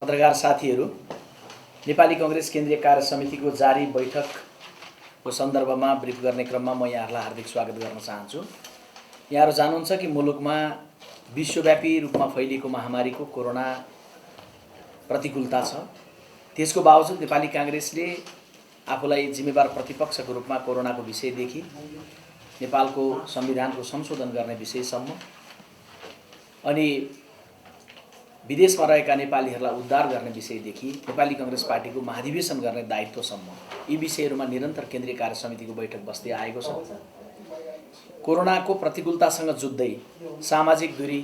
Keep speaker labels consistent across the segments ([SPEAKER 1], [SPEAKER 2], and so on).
[SPEAKER 1] पत्रकार साथीहरू, नेपाली कांग्रेस केन्द्रीय कार्य समितिको जारी बैठकको सन्दर्भमा ब्रिफ गर्ने क्रममा म यहाँहरूलाई हार्दिक स्वागत गर्न चाहन्छु। यहाँहरू जान्नुहुन्छ कि मुलुकमा विश्वव्यापी रूपमा फैलिएको महामारीको कोरोना प्रतिकूलता छ। त्यसको बावजुद नेपाली कांग्रेसले आफूलाई जिम्मेवार प्रतिपक्षको रूपमा कोरोनाको विषयदेखि नेपालको संविधानको संशोधन गर्ने विषयसम्म अनि विदेशमा रहेका नेपालीहरूलाई उद्धार गर्ने विषयदेखि नेपाली कांग्रेस पार्टीको महाधिवेशन गर्ने दायित्वसम्म यी विषयहरूमा निरन्तर केन्द्रीय कार्य समितिको बैठक बस्दै आएको छ। कोरोनाको प्रतिकूलतासँग जुझ्दै सामाजिक दूरी,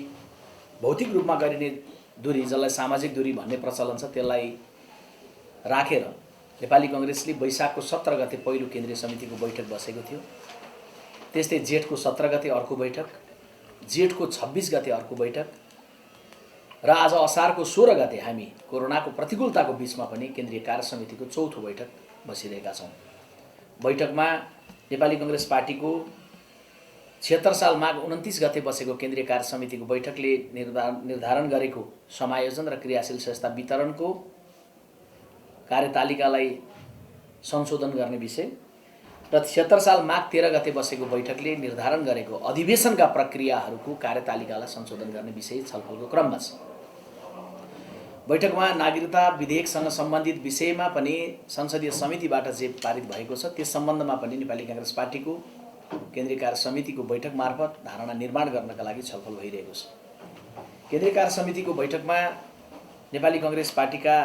[SPEAKER 1] भौतिक रूपमा गरिने दूरी, जसलाई सामाजिक दूरी भन्ने प्रचलन छ, त्यसलाई राखेर नेपाली कांग्रेसले वैशाखको 17 गते पहिलो केन्द्रीय समितिको बैठक बसेको थियो। त्यस्तै जेठको 17 गते अर्को बैठक, जेठको 26 गते अर्को बैठक र आज असारको 16 गते हामी कोरोनाको प्रतिकूलताको बीचमा पनि केन्द्रीय कार्य समितिको चौथो बैठक बसिरहेका छौँ। बैठकमा नेपाली कांग्रेस पार्टीको 76 साल माघ 29 गते बसेको केन्द्रीय कार्य समितिको बैठकले निर्धारण गरेको समायोजन र क्रियाशील संस्था वितरणको कार्यतालिकालाई संशोधन गर्ने विषय र 76 साल माघ 13 गते बसेको बैठकले निर्धारण गरेको अधिवेशनका प्रक्रियाहरूको कार्यतालिकालाई संशोधन गर्ने विषय छलफलको क्रममा छ। बैठकमा नागरिकता विधेयकसँग सम्बन्धित विषयमा पनि संसदीय समितिबाट जे पारित भएको छ त्यस सम्बन्धमा पनि नेपाली कांग्रेस पार्टीको केन्द्रीय कार्य समितिको बैठक मार्फत धारणा निर्माण गर्नका लागि छलफल भइरहेको छ। केन्द्रीय कार्य समितिको बैठकमा नेपाली कांग्रेस पार्टीका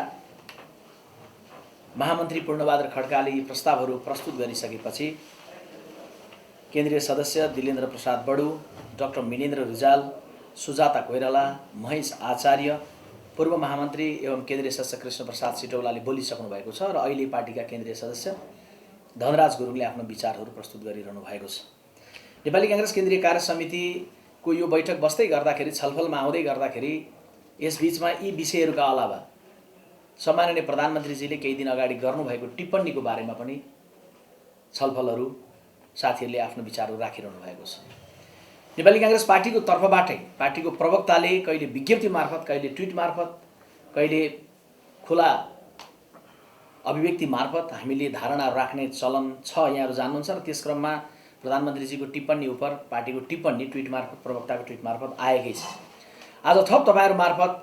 [SPEAKER 1] महामन्त्री पूर्णबहादुर खड्काले यी प्रस्तावहरू प्रस्तुत गरिसकेपछि केन्द्रीय सदस्य दिलेन्द्र प्रसाद बडु, डाक्टर मिनेन्द्र रिजाल, सुजाता कोइराला, महेश आचार्य, पूर्व महामन्त्री एवं केन्द्रीय सदस्य कृष्ण प्रसाद सिटौलाले बोलिसक्नु भएको छ र अहिले पार्टीका केन्द्रीय सदस्य धनराज गुरुङले आफ्नो विचारहरू प्रस्तुत गरिरहनु भएको छ। नेपाली कांग्रेस केन्द्रीय कार्य समितिको यो बैठक बस्दै गर्दाखेरि, छलफलमा आउँदै गर्दाखेरि यसबीचमा यी विषयहरूका अलावा सम्माननीय प्रधानमन्त्रीजीले केही दिन अगाडि गर्नुभएको टिप्पणीको बारेमा पनि छलफलहरू साथीहरूले आफ्नो विचारहरू राखिरहनु भएको छ। नेपाली कांग्रेस पार्टीको तर्फबाटै पार्टीको प्रवक्ताले कहिले विज्ञप्ति मार्फत, कहिले ट्विट मार्फत, कहिले खुला अभिव्यक्ति मार्फत हामीले धारणा राख्ने चलन छ, यहाँहरू जान्नुहुन्छ। र त्यस क्रममा प्रधानमन्त्रीजीको टिप्पणी उपर पार्टीको टिप्पणी ट्विट मार्फत, प्रवक्ताको ट्विट मार्फत आएकै छ। आज थप तपाईहरु मार्फत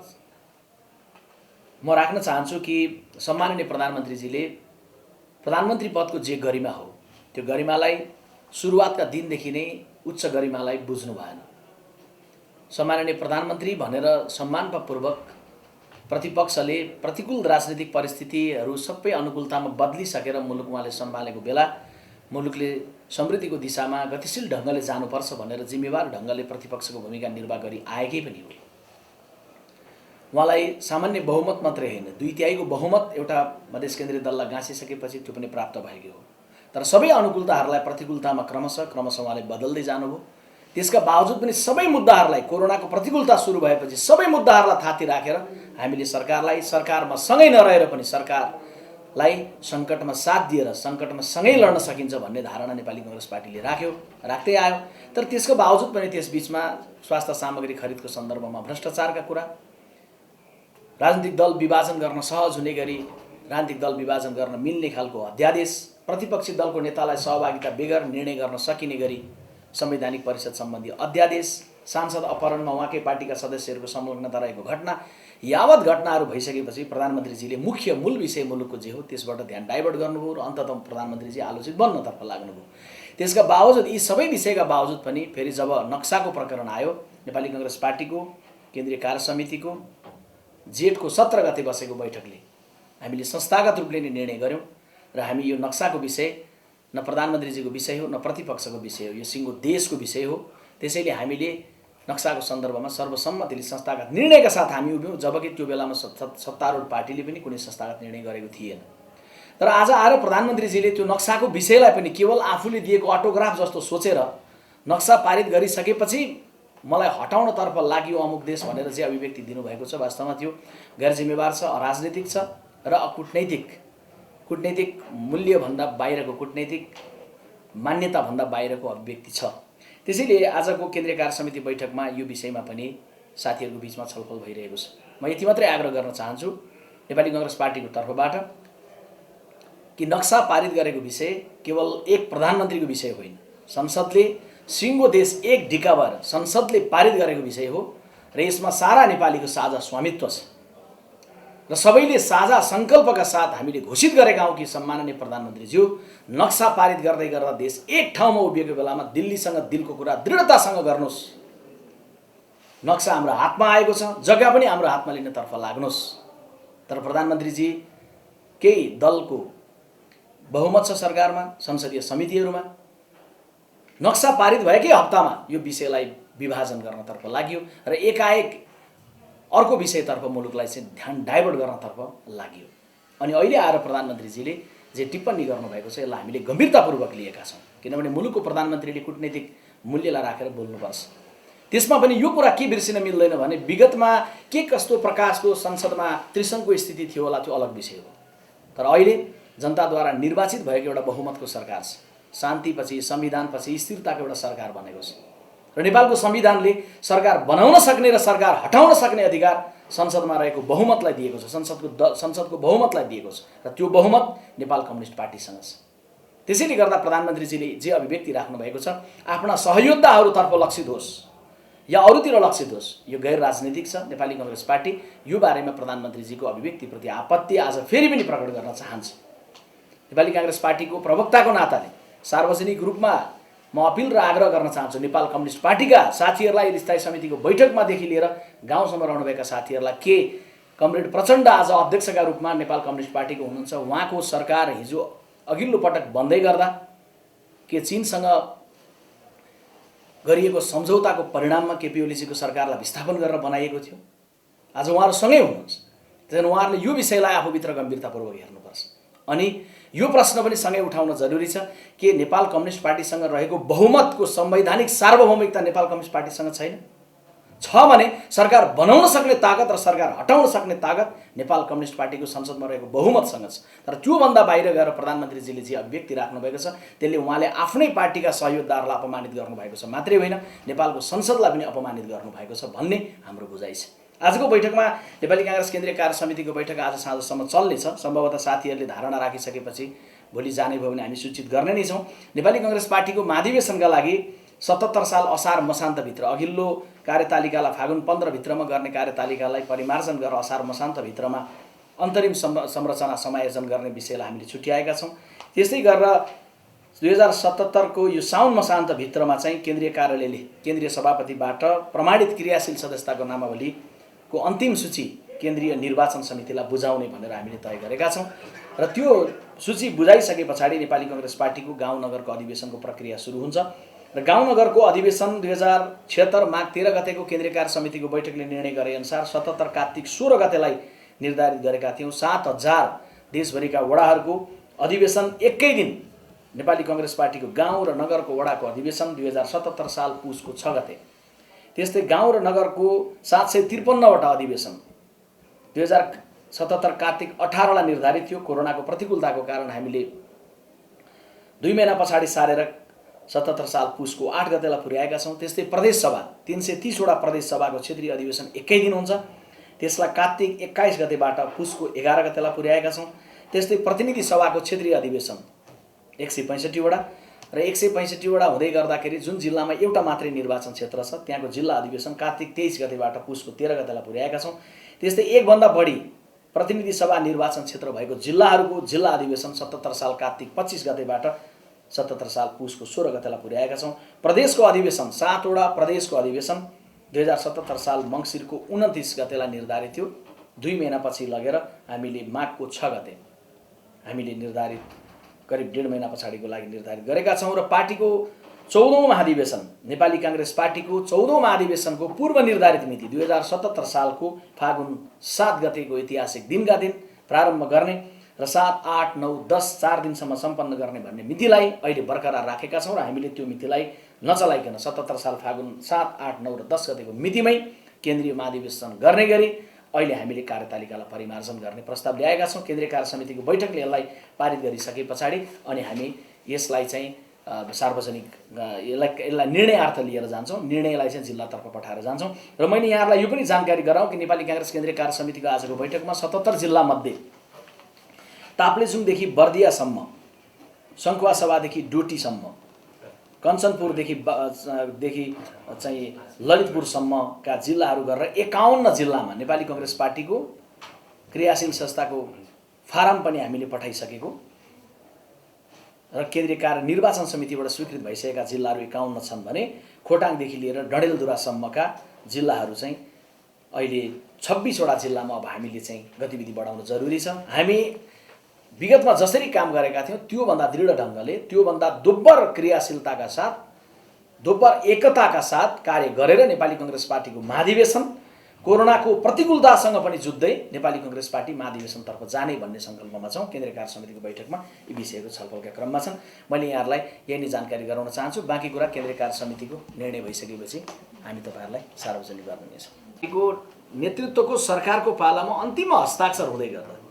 [SPEAKER 1] म राख्न चाहन्छु कि सम्माननीय प्रधानमन्त्रीजीले प्रधानमन्त्री पदको जे गरिमा हो त्यो गरिमालाई सुरुवातका दिनदेखि नै उच्च गरिमालाई बुझ्नु भएन। सम्माननीय प्रधानमन्त्री भनेर सम्मानपूर्वक प्रतिपक्षले प्रतिकूल राजनीतिक परिस्थितिहरू सबै अनुकूलतामा बदलिसकेर मुलुक उहाँले सम्हालेको बेला मुलुकले समृद्धिको दिशामा गतिशील ढङ्गले जानुपर्छ भनेर जिम्मेवार ढङ्गले प्रतिपक्षको भूमिका निर्वाह गरी आएकै पनि हो। उहाँलाई सामान्य बहुमत मात्रै होइन, 2/3 बहुमत एउटा मधेस केन्द्रीय दललाई गाँसिसकेपछि त्यो पनि प्राप्त भएको हो। तर सबै अनुकूलताहरूलाई प्रतिकूलतामा क्रमशः उहाँले बदल्दै जानुभयो। त्यसका बावजुद पनि सबै मुद्दाहरूलाई, कोरोनाको प्रतिकूलता सुरु भएपछि सबै मुद्दाहरूलाई थाती राखेर हामीले सरकारमा सँगै नरहेर पनि सरकारलाई सङ्कटमा साथ दिएर सङ्कटमा सँगै लड्न सकिन्छ भन्ने धारणा नेपाली कांग्रेस पार्टीले राख्दै आयो। तर त्यसको बावजुद पनि त्यसबीचमा स्वास्थ्य सामग्री खरिदको सन्दर्भमा भ्रष्टाचारका कुरा, राजनीतिक दल विभाजन गर्न सहज हुने गरी राजनीतिक दल विभाजन गर्न मिल्ने खालको अध्यादेश, प्रतिपक्षी दलको नेतालाई सहभागिता बेगर निर्णय गर्न सकिने गरी संवैधानिक परिषद सम्बन्धी अध्यादेश, सांसद अपहरणमा उहाँकै पार्टीका सदस्यहरूको संलग्नता रहेको घटना, यावत घटनाहरू भइसकेपछि प्रधानमन्त्रीजीले मूल विषय मुलुकको जे हो त्यसबाट ध्यान डाइभर्ट गर्नुभयो र अन्ततः प्रधानमन्त्रीजी आलोचित बन्नतर्फ लाग्नुभयो। त्यसका बावजुद, यी सबै विषयका बावजुद पनि फेरि जब नक्साको प्रकरण आयो, नेपाली कांग्रेस पार्टीको केन्द्रीय कार्य समितिको जेठको 17 गते बसेको बैठकले हामीले संस्थागत रूपले नै निर्णय गर्यौँ र हामी यो नक्साको विषय न प्रधानमन्त्रीजीको विषय हो न प्रतिपक्षको विषय हो, यो सिङ्गो देशको विषय हो। त्यसैले हामीले नक्साको सन्दर्भमा सर्वसम्मतिले संस्थागत निर्णयका साथ हामी उभ्यौँ, जबकि त्यो बेलामा सत्तारूढ पार्टीले पनि कुनै संस्थागत निर्णय गरेको थिएन। तर आज आएर प्रधानमन्त्रीजीले त्यो नक्साको विषयलाई पनि केवल आफूले दिएको अटोग्राफ जस्तो सोचेर नक्सा पारित गरिसकेपछि मलाई हटाउनतर्फ लाग्यो अमुक देश भनेर चाहिँ अभिव्यक्ति दिनुभएको छ। वास्तवमा त्यो गैर जिम्मेवार छ, अराजनीतिक छ र कूटनैतिक मूल्यभन्दा बाहिरको, कूटनैतिक मान्यताभन्दा बाहिरको अभिव्यक्ति छ। त्यसैले आजको केन्द्रीय कार्य समिति बैठकमा यो विषयमा पनि साथीहरूको बीचमा छलफल भइरहेको छ। म यति मात्रै आग्रह गर्न चाहन्छु नेपाली कांग्रेस पार्टीको तर्फबाट कि नक्सा पारित गरेको विषय केवल एक प्रधानमन्त्रीको विषय होइन, संसदले सिङ्गो देश एक ढिका भएर संसदले पारित गरेको विषय हो र यसमा सारा नेपालीको साझा स्वामित्व छ र सबैले साझा सङ्कल्पका साथ हामीले घोषित गरेका हौँ कि सम्माननीय प्रधानमन्त्रीज्यू, नक्सा पारित गर्दै गर्दा देश एक ठाउँमा उभिएको बेलामा दिल्लीसँग दिलको कुरा दृढतासँग गर्नुहोस्। नक्सा हाम्रो हातमा आएको छ, जग्गा पनि हाम्रो हातमा लिनेतर्फ लाग्नुहोस्। तर प्रधानमन्त्रीजी, केही दलको बहुमत छ सरकारमा, संसदीय समितिहरूमा, नक्सा पारित भएकै हप्तामा यो विषयलाई विभाजन गर्नतर्फ लाग्यो र एकाएक अर्को विषयतर्फ मुलुकलाई चाहिँ ध्यान डाइभर्ट गर्नतर्फ लाग्यो। अनि अहिले आएर प्रधानमन्त्रीजीले जे टिप्पणी गर्नुभएको छ यसलाई हामीले गम्भीरतापूर्वक लिएका छौँ, किनभने मुलुकको प्रधानमन्त्रीले कूटनीतिक मूल्यलाई राखेर बोल्नुपर्छ। त्यसमा पनि यो कुरा के बिर्सिन मिल्दैन भने विगतमा के कस्तो प्रकारको संसदमा त्रिसङ्घको स्थिति थियो होला, त्यो अलग विषय हो। तर अहिले जनताद्वारा निर्वाचित भएको एउटा बहुमतको सरकार छ, शान्तिपछि संविधानपछि स्थिरताको एउटा सरकार बनेको छ र नेपालको संविधानले सरकार बनाउन सक्ने र सरकार हटाउन सक्ने अधिकार संसदमा रहेको बहुमतलाई दिएको छ, संसदको बहुमतलाई दिएको छ र त्यो बहुमत नेपाल कम्युनिस्ट पार्टीसँग छ। त्यसैले गर्दा प्रधानमन्त्रीजीले जे अभिव्यक्ति राख्नु भएको छ आफ्ना सहयोद्धाहरूतर्फ लक्षित होस् या अरूतिर लक्षित होस्, यो गैर राजनीतिक छ। नेपाली कांग्रेस पार्टी यो बारेमा प्रधानमन्त्रीजीको अभिव्यक्तिप्रति आपत्ति आज फेरि पनि प्रकट गर्न चाहन्छ। नेपाली कांग्रेस पार्टीको प्रवक्ताको नाताले सार्वजनिक रूपमा म अपिल र आग्रह गर्न चाहन्छु नेपाल कम्युनिस्ट पार्टीका साथीहरूलाई, स्थायी समितिको बैठकमादेखि लिएर गाउँसम्म रहनुभएका साथीहरूलाई के कमरेड प्रचण्ड आज अध्यक्षका रूपमा नेपाल कम्युनिस्ट पार्टीको हुनुहुन्छ, उहाँको सरकार हिजो अघिल्लो पटक बन्दै गर्दा के चीनसँग गरिएको सम्झौताको परिणाममा केपी ओलीजीको सरकारलाई विस्थापन गरेर बनाइएको थियो। आज उहाँहरू सँगै हुनुहुन्छ, त्यसैले उहाँहरूले यो विषयलाई आफूभित्र गम्भीरतापूर्वक हेर्नुपर्छ। अनि यो प्रश्न पनि सँगै उठाउन जरुरी छ कि नेपाल कम्युनिस्ट पार्टीसँग रहेको बहुमतको संवैधानिक सार्वभौमिकता नेपाल कम्युनिस्ट पार्टीसँग छैन। छ भने सरकार बनाउन सक्ने ताकत र सरकार हटाउन सक्ने ताकत नेपाल कम्युनिस्ट पार्टीको संसदमा रहेको बहुमतसँग छ। तर त्योभन्दा बाहिर गएर प्रधानमन्त्रीजीले जे अभिव्यक्ति राख्नुभएको छ त्यसले उहाँले आफ्नै पार्टीका सहयोगदारलाई अपमानित गर्नुभएको छ, मात्रै होइन नेपालको संसदलाई पनि अपमानित गर्नुभएको छ भन्ने हाम्रो बुझाइ छ। आजको बैठकमा नेपाली कांग्रेस केन्द्रीय कार्य समितिको बैठक आज साँझसम्म चल्नेछ। सम्भवतः साथीहरूले धारणा राखिसकेपछि भोलि जाने भयो भने हामी सूचित गर्ने नै छौँ। नेपाली कांग्रेस पार्टीको महाधिवेशनका लागि 77 साल असार मसान्तभित्र अघिल्लो कार्यतालिकालाई फागुन 15 भित्रमा गर्ने कार्यतालिकालाई परिमार्जन गरेर असार मसान्तभित्रमा अन्तरिम संरचना समायोजन गर्ने विषयलाई हामीले छुट्याएका छौँ। त्यस्तै गरेर 2077 को यो साउन मसान्तभित्रमा चाहिँ केन्द्रीय कार्यालयले केन्द्रीय सभापतिबाट प्रमाणित क्रियाशील सदस्यताको नामावलीको अन्तिम सूची केन्द्रीय निर्वाचन समितिलाई बुझाउने भनेर हामीले तय गरेका छौँ र त्यो सूची बुझाइसके पछाडि नेपाली कांग्रेस पार्टीको गाउँ नगरको अधिवेशनको प्रक्रिया सुरु हुन्छ र गाउँ नगरको अधिवेशन 2076 माघ 13 गतेको केन्द्रीय कार्य समितिको बैठकले निर्णय गरे अनुसार 77 कार्तिक 16 गतेलाई निर्धारित गरेका थियौँ। 7000 देशभरिका वडाहरूको अधिवेशन एकै दिन नेपाली कांग्रेस पार्टीको गाउँ र नगरको वडाको अधिवेशन 2077 साल पुसको 6 गते। त्यस्तै गाउँ र नगरको 753 वटा अधिवेशन 2077 कार्तिक 18 लाई निर्धारित थियो। कोरोनाको प्रतिकूलताको कारण हामीले 2 महिना पछाडि सारेर 77 साल पुसको 8 गतेलाई पुर्याएका छौँ। त्यस्तै प्रदेश सभा 330 वटा प्रदेश सभाको क्षेत्रीय अधिवेशन एकै दिन हुन्छ, त्यसलाई कार्तिक 21 गतेबाट पुसको 11 गतेलाई पुर्याएका छौँ। त्यस्तै प्रतिनिधि सभाको क्षेत्रीय अधिवेशन 165 वटा र 165 वटा हुँदै गर्दाखेरि जुन जिल्लामा एउटा मात्रै निर्वाचन क्षेत्र छ त्यहाँको जिल्ला अधिवेशन कार्तिक 23 गतेबाट पुसको 13 गतेलाई पुर्याएका छौँ। त्यस्तै एक भन्दा बढी प्रतिनिधि सभा निर्वाचन क्षेत्र भएको जिल्लाहरूको जिल्ला अधिवेशन 77 साल कार्तिक 25 गतेबाट 77 साल पुसको 16 गतेलाई पुर्याएका छौँ। प्रदेशको अधिवेशन 7 वटा प्रदेशको अधिवेशन 2077 साल मङ्सिरको 29 गतेलाई निर्धारित थियो। 2 महिनापछि लगेर हामीले माघको 6 गते हामीले निर्धारित करिब 1.5 महिना पछाडिको लागि निर्धारित गरेका छौँ र पार्टीको 14औं महाधिवेशन नेपाली कांग्रेस पार्टीको 14औं महाधिवेशनको पूर्व निर्धारित मिति 2077 सालको फागुन 7 गतेको ऐतिहासिक दिनका दिन प्रारम्भ गर्ने र 7, 8, 9, 10 4 दिनसम्म सम्पन्न गर्ने भन्ने मितिलाई अहिले बरकरार राखेका छौँ र हामीले त्यो मितिलाई नचलाइकन 77 साल फागुन 7, 8, 9 र 10 गतेको मितिमै केन्द्रीय महाधिवेशन गर्ने गरी अहिले हामीले कार्यतालिकालाई परिमार्जन गर्ने प्रस्ताव ल्याएका छौँ। केन्द्रीय कार्य समितिको बैठकले यसलाई पारित गरिसके पछाडि अनि हामी यसलाई चाहिँ सार्वजनिक यसलाई निर्णयार्थ लिएर जान्छौँ, निर्णयलाई चाहिँ जिल्लातर्फ पठाएर जान्छौँ। र मैले यहाँहरूलाई यो पनि जानकारी गराउँ कि नेपाली काङ्ग्रेस केन्द्रीय कार्य समितिको आजको बैठकमा 77 जिल्लामध्ये ताप्लेजुङदेखि बर्दियासम्म, सङ्खुवासभादेखि डोटीसम्म, कञ्चनपुरदेखि चाहिँ ललितपुरसम्मका जिल्लाहरू गरेर 51 जिल्लामा नेपाली काङ्ग्रेस पार्टीको क्रियाशील संस्थाको फारम पनि हामीले पठाइसकेको र केन्द्रीय कार्य निर्वाचन समितिबाट स्वीकृत भइसकेका जिल्लाहरू 51 छन् भने खोटाङदेखि लिएर डडेलधुरासम्मका जिल्लाहरू चाहिँ अहिले 26 वटा जिल्लामा अब हामीले चाहिँ गतिविधि बढाउन जरुरी छ। हामी विगतमा जसरी काम गरेका थियौँ त्योभन्दा दृढ ढङ्गले, त्योभन्दा दोब्बर क्रियाशीलताका साथ, दोब्बर एकताका साथ कार्य गरेर नेपाली काङ्ग्रेस पार्टीको महाधिवेशन कोरोनाको प्रतिकूलतासँग पनि जुझ्दै नेपाली काङ्ग्रेस पार्टी महाधिवेशनतर्फ जाने भन्ने सङ्कल्पमा छौँ। केन्द्रीय कार्य समितिको बैठकमा यी विषयहरू छलफलका क्रममा छन्। मैले यहाँहरूलाई यही नै जानकारी गराउन चाहन्छु। बाँकी कुरा केन्द्रीय कार्य समितिको निर्णय भइसकेपछि हामी तपाईँहरूलाई सार्वजनिक गर्नेछौँ। नेतृत्वको सरकारको पालामा अन्तिम हस्ताक्षर हुँदै गर्दा